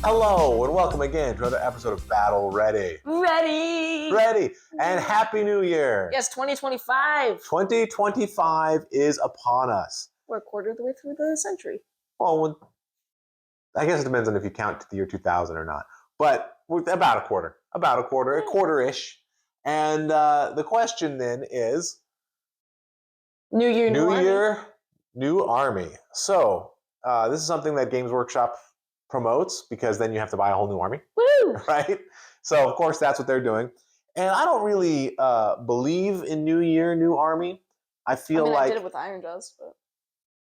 Hello and welcome again to another episode of Battle Ready. Ready! And Happy New Year! Yes, 2025. 2025 is upon us. We're a quarter of the way through the century. Well, I guess it depends on if you count to the year 2000 or not. But about a quarter-ish. And the question then is... New Year, New Army. So, this is something that Games Workshop promotes because then you have to buy a whole new army. Woo! Right? So, of course, that's what they're doing. And I don't really believe in New Year, New Army. I feel I did it with Iron Jaws, but...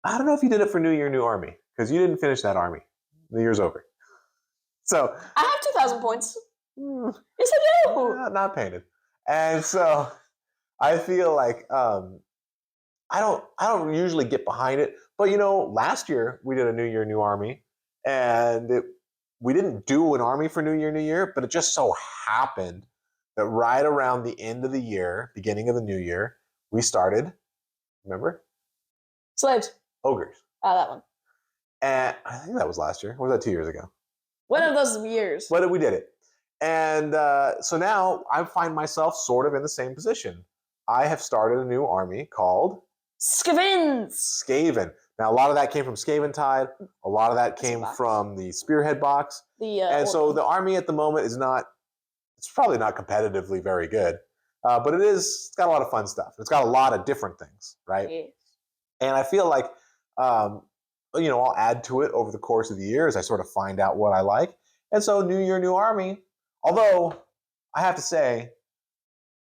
I don't know if you did it for New Year, New Army, because you didn't finish that army. The year's over. So... I have 2,000 points. Yes, I do! Not painted. And so, I feel like... I don't usually get behind it, but last year we did a New Year, New Army, and we didn't do an army for New Year, New Year, but it just so happened that right around the end of the year, beginning of the new year, we started, remember? Slaves. Ogres. That one. And I think that was last year. Or was that 2 years ago? One of those years. But we did it. And so now I find myself sort of in the same position. I have started a new army called... Skaven. Now, a lot of that came from Skaventide. A lot of that came from the Spearhead box. And so the army at the moment is not, it's probably not competitively very good. But it's got a lot of fun stuff. It's got a lot of different things, right? Yes. And I feel like, I'll add to it over the course of the year as I sort of find out what I like. And so New Year, New Army. Although, I have to say,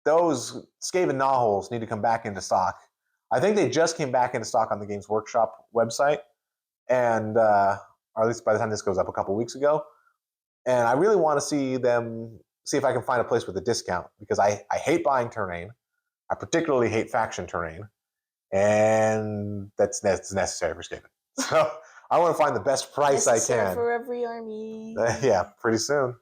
those Skaven Nahals need to come back into stock. I think they just came back into stock on the Games Workshop website, and or at least by the time this goes up a couple weeks ago. And I really want to see if I can find a place with a discount, because I hate buying terrain. I particularly hate faction terrain, and that's necessary for Skaven. So I want to find the best price I can. for every army. Yeah, pretty soon.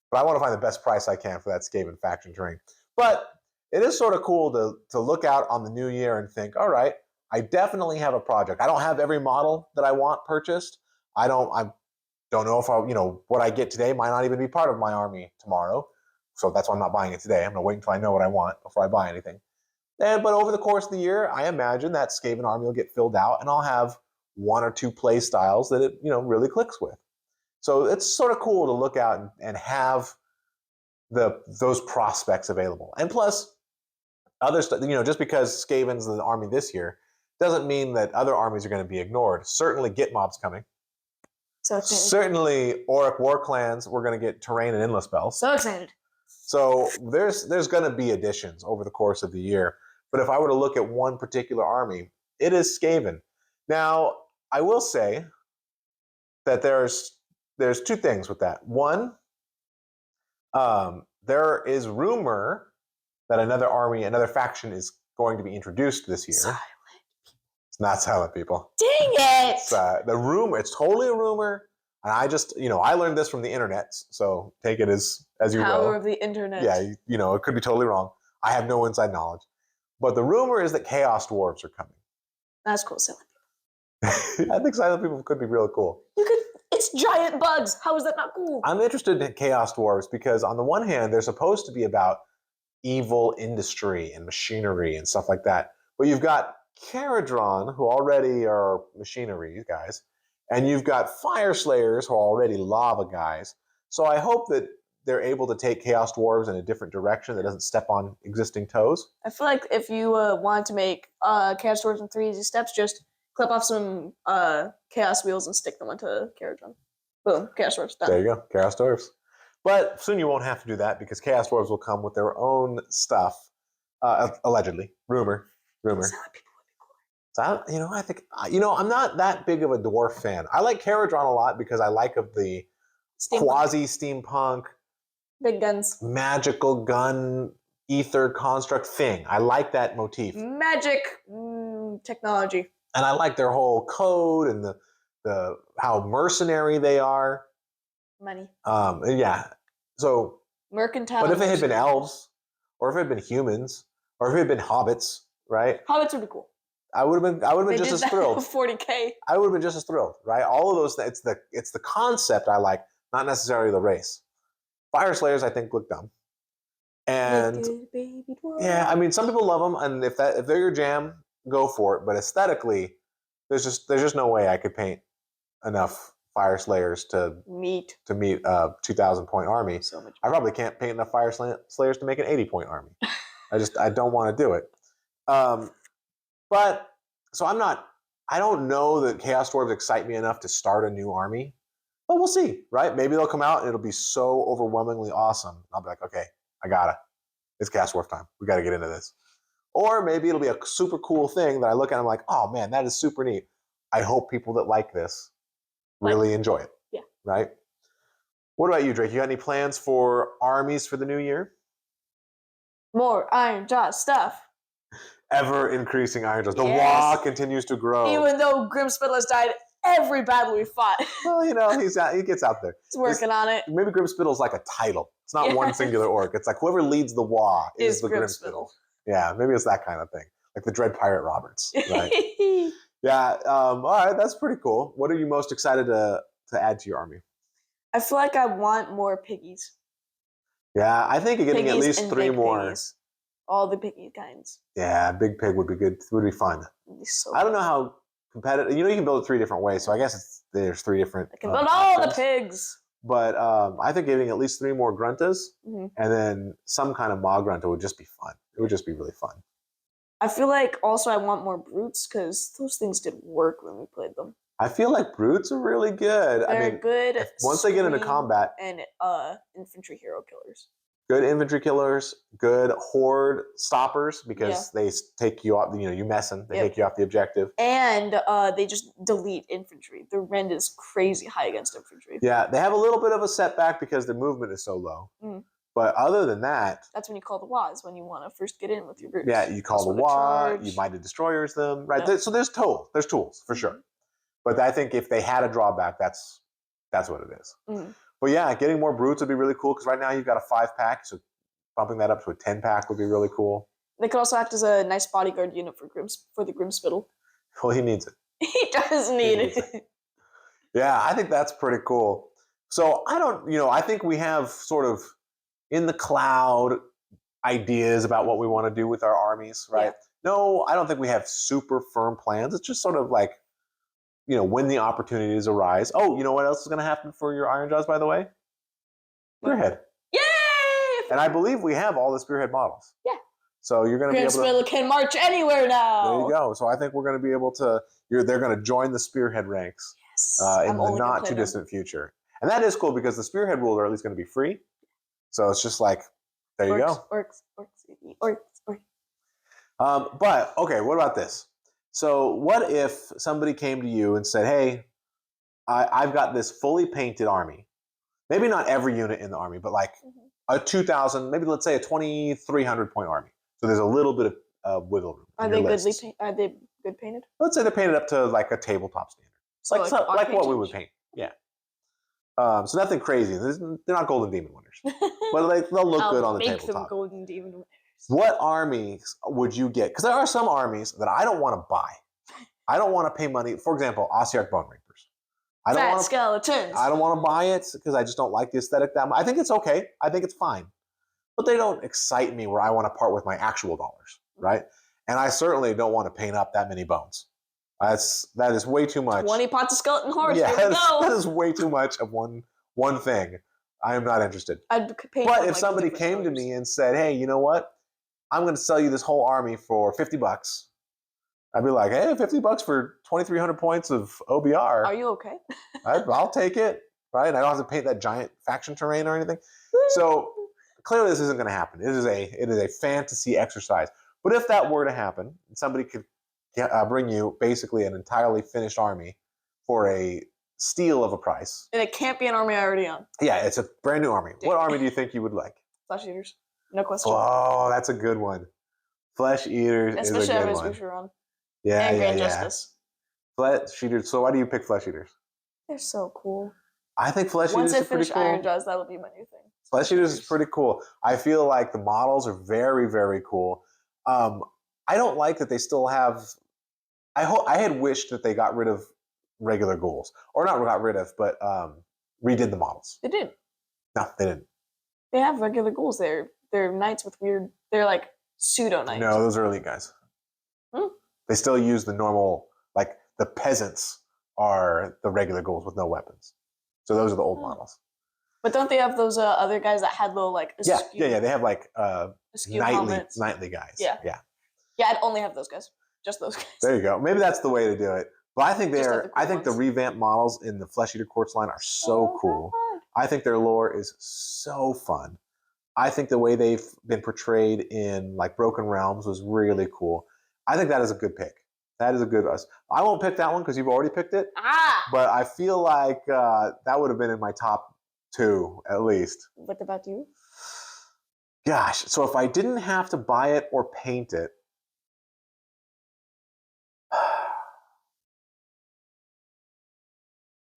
But I want to find the best price I can for that Skaven faction terrain. But it is sort of cool to look out on the new year and think, all right, I definitely have a project. I don't have every model that I want purchased. I don't know if what I get today might not even be part of my army tomorrow. So that's why I'm not buying it today. I'm going to wait until I know what I want before I buy anything. But over the course of the year, I imagine that Skaven army will get filled out, and I'll have one or two play styles that it really clicks with. So it's sort of cool to look out and have those prospects available. And plus, other stuff, just because Skaven's the army this year doesn't mean that other armies are going to be ignored. Certainly Gitmob's coming. So excited. Certainly Auric War Clans, we're going to get terrain and endless spells. So excited. So there's going to be additions over the course of the year. But if I were to look at one particular army, it is Skaven. Now, I will say that there's two things with that. One, there is rumor that another faction is going to be introduced this year. Silent. It's not Silent People. Dang it! It's the rumor. It's totally a rumor, and I just, I learned this from the internet, so take it as you will. Power of the internet. Yeah, it could be totally wrong. I have no inside knowledge, but the rumor is that Chaos Dwarves are coming. That's cool, Silent People. I think Silent People could be real cool. It's giant bugs. How is that not cool? I'm interested in Chaos Dwarves because on the one hand, they're supposed to be about evil industry and machinery and stuff like that. But you've got Caradron, who already are machinery guys, and you've got Fire Slayers, who are already lava guys. So I hope that they're able to take Chaos Dwarves in a different direction that doesn't step on existing toes. I feel like if you wanted to make Chaos Dwarves in 3 easy steps, just clip off some Chaos Wheels and stick them onto Caradron. Boom, Chaos Dwarves done. There you go, Chaos Dwarves. But soon you won't have to do that because Chaos Dwarves will come with their own stuff, allegedly. Rumor. Silent People would be cool. So I think I'm not that big of a dwarf fan. I like Caradron a lot because I like the quasi-steampunk, big guns, magical gun, ether construct thing. I like that motif. Magic technology. And I like their whole code and the how mercenary they are. Money. Yeah. So. Mercantile. But if it had been elves, or if it had been humans, or if it had been hobbits, right? Hobbits would be cool. I would have been just as thrilled. 40K. I would have been just as thrilled, right? All of those. It's the concept I like, not necessarily the race. Fire Slayers, I think, look dumb. And Naked baby dwarf. yeah, I mean, some people love them, and if they're your jam, go for it. But aesthetically, there's just no way I could paint enough Fire Slayers to meet a 2,000 point army. So much. I probably can't paint enough Fire Slayers to make an 80 point army. I don't want to do it. But so I don't know that Chaos Dwarves excite me enough to start a new army. But we'll see, right? Maybe they'll come out and it'll be so overwhelmingly awesome. I'll be like, okay, it's Chaos Dwarf time. We gotta get into this. Or maybe it'll be a super cool thing that I look at and I'm like, oh man, that is super neat. I hope people that like this really enjoy it. Yeah. Right? What about you, Drake? You got any plans for armies for the new year? More Ironjaw stuff. Ever increasing Ironjaws. The Yes. Waaagh continues to grow. Even though Grimspittle has died every battle we fought. Well, he gets out there. He's working on it. Maybe Grimspittle's like a title. It's not one singular orc. It's like whoever leads the Waaagh is the Grimspittle. Yeah, maybe it's that kind of thing. Like the Dread Pirate Roberts. Right? Yeah. All right, that's pretty cool. What are you most excited to add to your army? I feel like I want more piggies. Yeah, I think getting Piggies at least and 3 big more. Piggies. All the piggy kinds. Yeah, big pig would be good. Would be fun. It'd be so I don't know how competitive. You can build it 3 different ways, so I guess there's 3 different. I can build all the pigs. But I think getting at least 3 more gruntas Mm-hmm. and then some kind of Maw grunta would just be fun. It would just be really fun. I feel like also I want more brutes because those things didn't work when we played them. I feel like brutes are really good. They're good. Once they get into combat, and infantry hero killers. Good infantry killers, good horde stoppers because they take you off. You messing. They take you off the objective. And they just delete infantry. The rend is crazy high against infantry. Yeah, they have a little bit of a setback because their movement is so low. Mm. But other than that, that's when you call the Waaghs when you want to first get in with your brutes. Yeah, you call the Waaagh. You mighty destroyers them, right? So there's tools. There's tools for sure. But I think if they had a drawback, that's what it is. Mm. But yeah, getting more brutes would be really cool because right now you've got a 5-pack, so bumping that up to a 10-pack would be really cool. They could also act as a nice bodyguard unit for the Grimspittle. Well, he needs it. He does need it. Yeah, I think that's pretty cool. So I think we have sort of in the cloud ideas about what we want to do with our armies, right? Yeah. No, I don't think we have super firm plans. It's just sort of like, when the opportunities arise. Oh, you know what else is going to happen for your Ironjaws, by the way? Spearhead. Yay! And I believe we have all the Spearhead models. Yeah. So you're going to be able to... Grimspittle can march anywhere now. There you go. So I think we're going to be able to... They're going to join the Spearhead ranks in the not-too-distant future. And that is cool because the Spearhead rules are at least going to be free. So it's just like, there you go. Orcs. But, okay, what about this? So what if somebody came to you and said, hey, I've got this fully painted army. Maybe not every unit in the army, but like a 2,000, maybe let's say a 2,300 point army. So there's a little bit of wiggle room. Are they good painted? Let's say they're painted up to like a tabletop standard. So like what we would paint. Yeah. So nothing crazy. They're not Golden Demon winners. But they'll look good on the tabletop. Make them Golden Demon winners. What armies would you get? Because there are some armies that I don't want to buy. I don't want to pay money. For example, Ossiarch Bone Reapers. Fat skeletons. I don't want to buy it because I just don't like the aesthetic that much. I think it's okay. I think it's fine. But they don't excite me where I want to part with my actual dollars, right? And I certainly don't want to paint up that many bones. That is way too much. 20 pots of skeleton horse. Yeah, there we go. That is way too much of one thing. I am not interested. I'd paint but if somebody came to me and said, hey, you know what? I'm going to sell you this whole army for $50. I'd be like, hey, $50 for 2,300 points of OBR. Are you okay? I'll take it, right? I don't have to paint that giant faction terrain or anything. So clearly this isn't going to happen. It is a fantasy exercise. But if that were to happen, somebody could bring you basically an entirely finished army for a steal of a price. And it can't be an army I already own. Yeah, it's a brand new army. What army do you think you would like? Flesh Eaters. No question. Oh, that's a good one. Flesh Eaters is a good one. Especially as Boucheron. Yeah, and Grand Justice. Flesh Eaters. So why do you pick Flesh Eaters? They're so cool. I think Flesh Eaters is pretty cool. Once I finish Ironjaws, that will be my new thing. Flesh Eaters is pretty cool. I feel like the models are very, very cool. I don't like that they still have... I had wished that they got rid of regular ghouls. Or not got rid of, but redid the models. They did. No, they didn't. They have regular ghouls. They're knights with weird. They're like pseudo knights. No, those are elite guys. Hmm? They still use the normal, like the peasants are the regular ghouls with no weapons. So those are the old models. But don't they have those other guys that had little like Yeah. They have like askew helmets? nightly guys. Yeah. Yeah. Yeah, I'd only have those guys. Just those guys. There you go. Maybe that's the way to do it. But I think Just have the cool I think the ones. revamped models in the Flesh Eater Courts line are so cool. I think their lore is so fun. I think the way they've been portrayed in like Broken Realms was really cool. I think that is a good pick. That is a good us. I won't pick that one because you've already picked it. But I feel like that would have been in my top 2 at least. What about you? Gosh, so if I didn't have to buy it or paint it,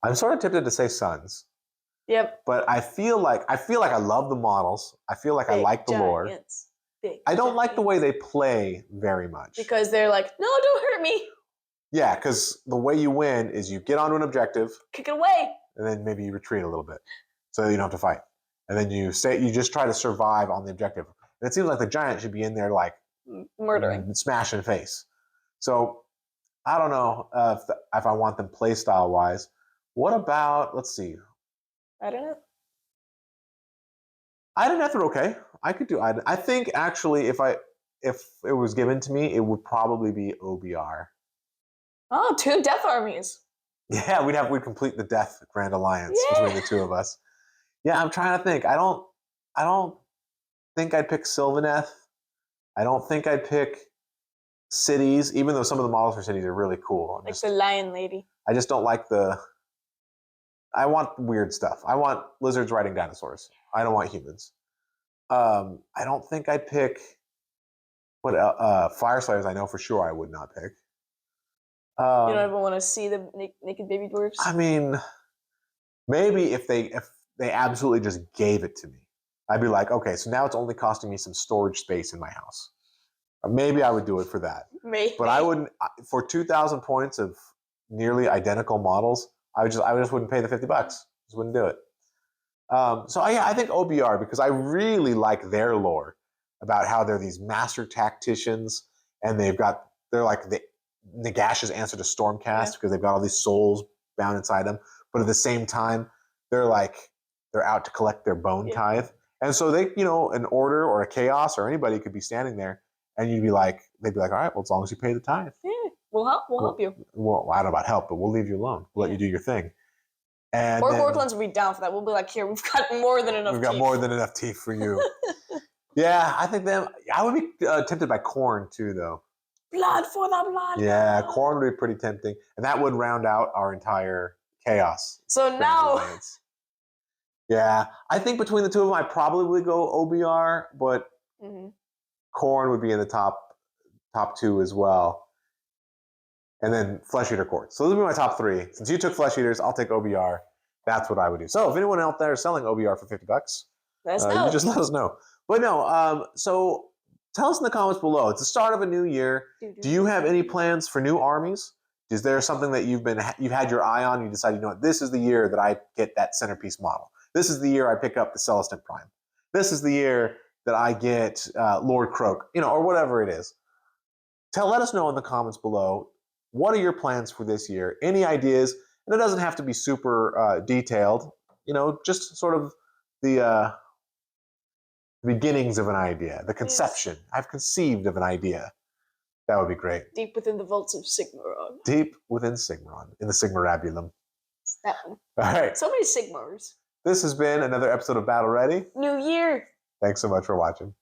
I'm sort of tempted to say Suns. Yep. But I feel like I love the models. I feel like I like the lore. I don't like the way they play very much. Because they're like, no, don't hurt me. Yeah, because the way you win is you get onto an objective, Kick it away. and then maybe you retreat a little bit, so that you don't have to fight. And then you just try to survive on the objective. And it seems like the giant should be in there like Murdering. smashing face. So I don't know if I want them play style wise. What about, let's see. I don't know. Idoneth are okay. I could do Idoneth. I think actually if it was given to me, it would probably be OBR. Oh, 2 death armies. Yeah, we'd complete the Death Grand Alliance between the 2 of us. Yeah, I'm trying to think. I don't think I'd pick Sylvaneth. I don't think I'd pick cities, even though some of the models for cities are really cool. Like the Lion Lady. I just don't like I want weird stuff. I want lizards riding dinosaurs. I don't want humans. I don't think I'd pick Fire Slayers. I know for sure I would not pick. You don't ever want to see the naked baby dwarves? I mean, maybe if they absolutely just gave it to me, I'd be like, okay, so now it's only costing me some storage space in my house. Maybe I would do it for that. Maybe. But I wouldn't, for 2,000 points of nearly identical models, I just wouldn't pay the $50. Just wouldn't do it. So I think OBR, because I really like their lore about how they're these master tacticians, and they're like the Nagash's answer to Stormcast because they've got all these souls bound inside them. But at the same time, they're out to collect their bone tithe. And so an order or a chaos or anybody could be standing there, and they'd be like, all right, well, as long as you pay the tithe. Yeah, we'll help you. Well, I don't know about help, but we'll leave you alone. We'll let you do your thing. And Orclans will be down for that. We'll be like, here, we've got more than enough teeth. We've got more than enough teeth for you. Yeah, I think I would be tempted by Khorne too, though. Blood for the blood. Yeah, Khorne would be pretty tempting. And that would round out our entire chaos. So now... Alliance. Yeah, I think between the 2 of them, I'd probably go OBR, but Khorne would be in the top 2 as well. And then Flesh Eater Courts. So those would be my top 3. Since you took Flesh Eaters, I'll take OBR. That's what I would do. So if anyone out there is selling OBR for $50, let us know. You just let us know. But no, so tell us in the comments below. It's the start of a new year. Do you have any plans for new armies? Is there something that you've had your eye on? You decide, you know what, this is the year that I get that centerpiece model. This is the year I pick up the Celestin Prime. This is the year that I get Lord Croak, or whatever it is. Let us know in the comments below. What are your plans for this year? Any ideas? And it doesn't have to be super detailed. Just sort of the beginnings of an idea, the conception. Yes. I've conceived of an idea. That would be great. Deep within the vaults of Sigmaron. Deep within Sigmaron, in the Sigmarabulum. It's that one. All right. So many Sigmars. This has been another episode of Battle Ready. New Year. Thanks so much for watching.